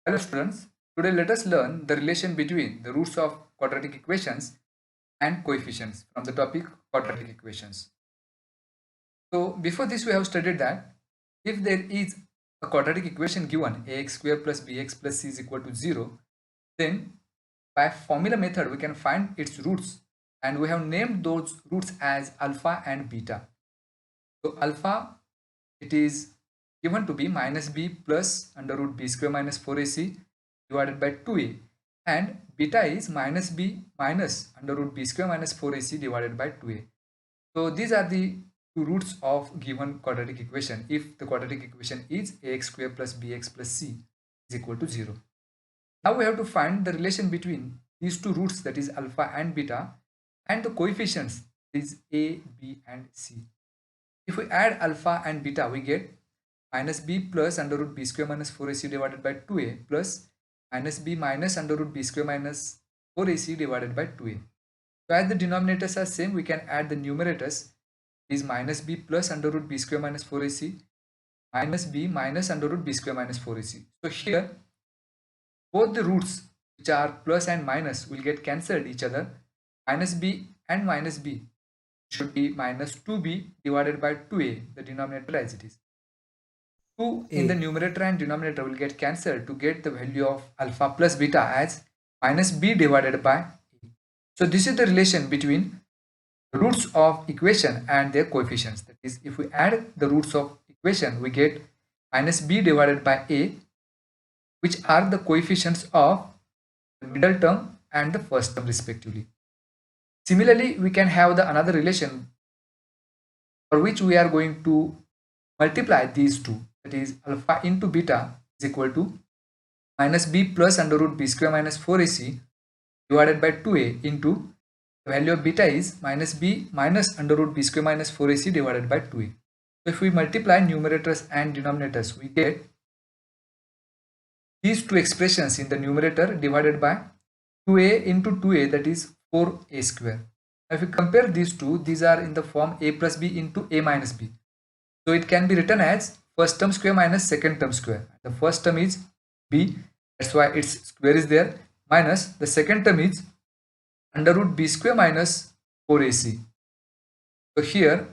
Hello students, today let us learn the relation between the roots of quadratic equations and coefficients from the topic quadratic equations. So before this we have studied that if there is a quadratic equation given ax square plus bx plus c is equal to 0, then by formula method we can find its roots and we have named those roots as alpha and beta. So alpha, it is given to be minus b plus under root b square minus 4ac divided by 2a, and beta is minus b minus under root b square minus 4ac divided by 2a. So these are the two roots of given quadratic equation if the quadratic equation is ax square plus bx plus c is equal to 0. Now we have to find the relation between these two roots, that is alpha and beta, and the coefficients, that is a, b and c. If we add alpha and beta, we get minus b plus under root b square minus 4ac divided by 2a plus minus b minus under root b square minus 4ac divided by 2a. So as the denominators are same, we can add the numerators, is minus b plus under root b square minus 4ac minus b minus under root b square minus 4ac. So here both the roots which are plus and minus will get cancelled each other. Minus b and minus b should be minus 2b divided by 2a, the denominator as it is. 2 in the numerator and denominator will get cancelled to get the value of alpha plus beta as minus b divided by a. So this is the relation between the roots of equation and their coefficients. That is, if we add the roots of equation, we get minus b divided by a, which are the coefficients of the middle term and the first term respectively. Similarly, we can have the another relation for which we are going to multiply these two, that is alpha into beta is equal to minus b plus under root b square minus 4ac divided by 2a into the value of beta is minus b minus under root b square minus 4ac divided by 2a. So if we multiply numerators and denominators, we get these two expressions in the numerator divided by 2a into 2a, that is 4a square. Now if we compare these two, these are in the form a plus b into a minus b. So it can be written as first term square minus second term square. The first term is b, that's why its square is there, minus the second term is under root b square minus 4ac. So here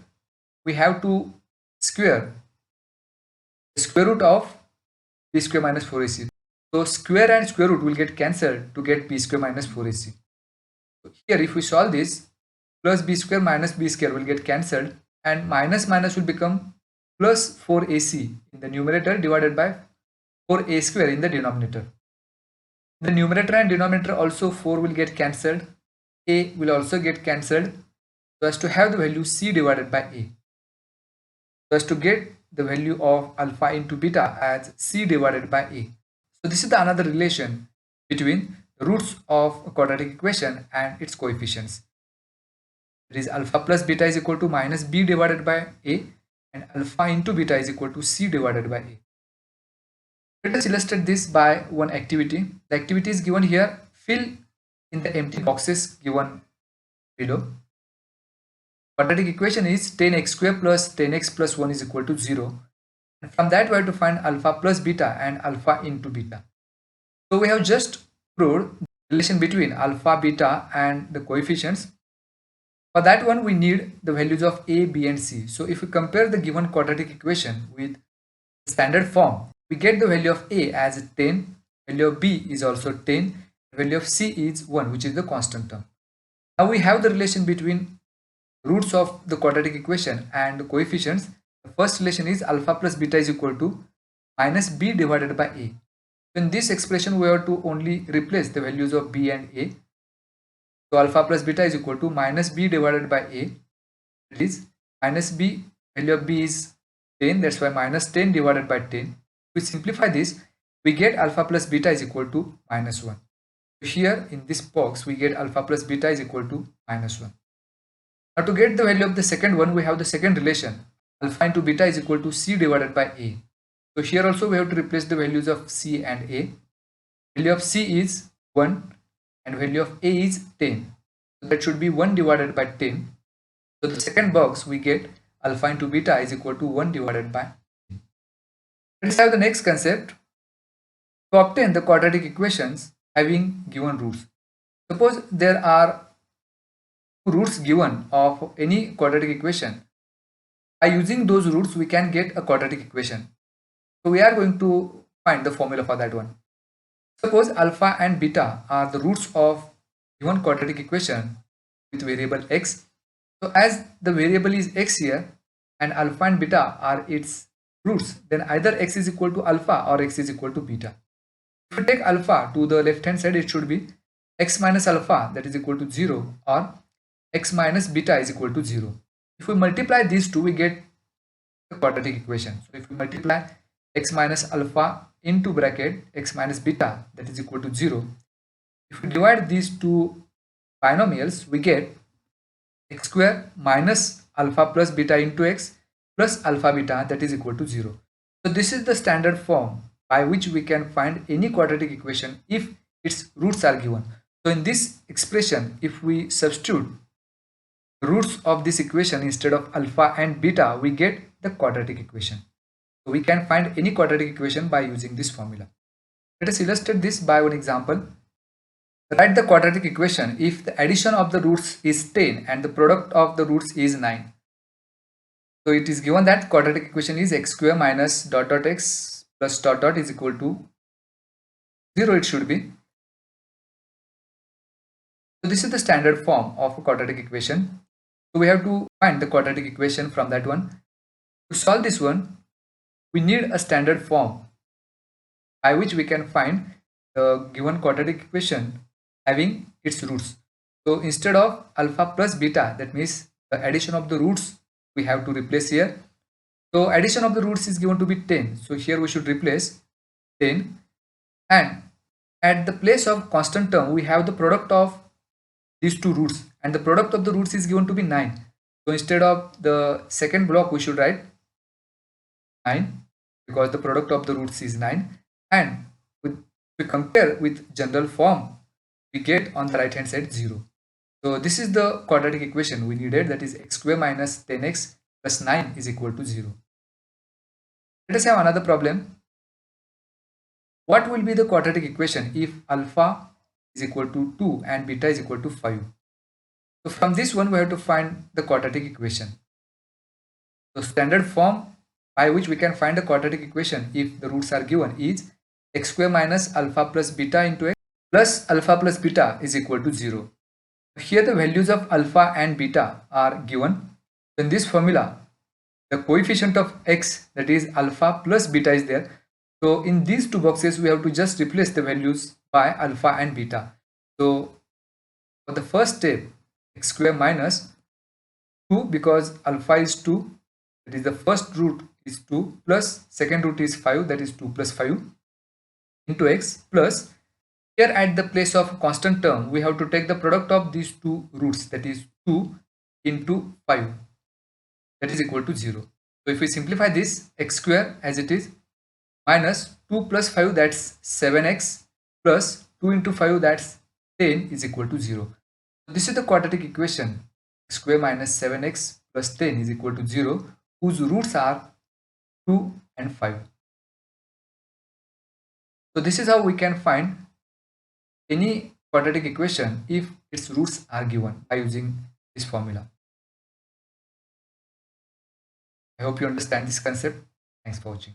we have to square the square root of b square minus 4ac. So square and square root will get cancelled to get b square minus 4ac. So here if we solve this, plus b square minus b square will get cancelled and minus minus will become plus 4ac in the numerator divided by 4a square in the denominator. The numerator and denominator also 4 will get cancelled, a will also get cancelled, so as to have the value c divided by a. So as to get the value of alpha into beta as c divided by a. So this is the another relation between the roots of a quadratic equation and its coefficients. It is alpha plus beta is equal to minus b divided by a, and alpha into beta is equal to c divided by a. Let us illustrate this by one activity. The activity is given here. Fill in the empty boxes given below. Quadratic equation is 10x square plus 10x plus 1 is equal to 0. And from that we have to find alpha plus beta and alpha into beta. So we have just proved the relation between alpha, beta and the coefficients. For that one we need the values of a, b and c. So if we compare the given quadratic equation with the standard form, we get the value of a as 10, value of b is also 10, value of c is 1, which is the constant term. Now we have the relation between roots of the quadratic equation and the coefficients. The first relation is alpha plus beta is equal to minus b divided by a. In this expression we have to only replace the values of b and a. So alpha plus beta is equal to minus b divided by a. It is minus b, value of b is 10, that's why minus 10 divided by 10. If we simplify this, we get alpha plus beta is equal to minus 1. So here in this box we get alpha plus beta is equal to minus 1. Now to get the value of the second one, we have the second relation, alpha into beta is equal to c divided by a. So here also we have to replace the values of c and a. Value of c is 1 and value of a is 10. So that should be 1 divided by 10. So the second box we get alpha into beta is equal to 1 divided by 10. Let's have the next concept. To obtain the quadratic equations having given roots, suppose there are roots given of any quadratic equation. By using those roots, we can get a quadratic equation. So we are going to find the formula for that one. Suppose alpha and beta are the roots of given quadratic equation with variable x. So as the variable is x here and alpha and beta are its roots, then either x is equal to alpha or x is equal to beta. If we take alpha to the left hand side, it should be x minus alpha, that is equal to 0, or x minus beta is equal to 0. If we multiply these two, we get the quadratic equation. So if we multiply x minus alpha into bracket x minus beta, that is equal to 0. If we divide these two binomials, we get x square minus alpha plus beta into x plus alpha beta, that is equal to 0. So this is the standard form by which we can find any quadratic equation if its roots are given. So in this expression, if we substitute roots of this equation instead of alpha and beta, we get the quadratic equation. So we can find any quadratic equation by using this formula. Let us illustrate this by one example. Write the quadratic equation if the addition of the roots is 10 and the product of the roots is 9. So it is given that quadratic equation is x square minus dot dot x plus dot dot is equal to 0, it should be. So this is the standard form of a quadratic equation. So we have to find the quadratic equation from that one. To solve this one, we need a standard form by which we can find the given quadratic equation having its roots. So instead of alpha plus beta, that means the addition of the roots we have to replace here. So addition of the roots is given to be 10. So here we should replace 10, and at the place of constant term we have the product of these two roots, and the product of the roots is given to be 9. So instead of the second block we should write 9 because the product of the roots is 9, and if we compare with general form, we get on the right hand side 0. So this is the quadratic equation we needed, that is x square minus 10x plus 9 is equal to 0. Let us have another problem. What will be the quadratic equation if alpha is equal to 2 and beta is equal to 5? So from this one we have to find the quadratic equation. So standard form by which we can find the quadratic equation if the roots are given is x square minus alpha plus beta into x plus alpha plus beta is equal to 0. Here the values of alpha and beta are given. In this formula, the coefficient of x, that is alpha plus beta, is there. So in these two boxes we have to just replace the values by alpha and beta. So for the first step, x square minus 2, because alpha is 2, that is the first root is 2, plus second root is 5, that is 2 plus 5 into x, plus here at the place of constant term we have to take the product of these two roots, that is 2 into 5, that is equal to 0. So if we simplify this, x square as it is minus 2 plus 5, that's 7x, plus 2 into 5, that's 10, is equal to 0. So this is the quadratic equation, x square minus 7x plus 10 is equal to 0, whose roots are 2 and 5. So this is how we can find any quadratic equation if its roots are given by using this formula. I hope you understand this concept. Thanks for watching.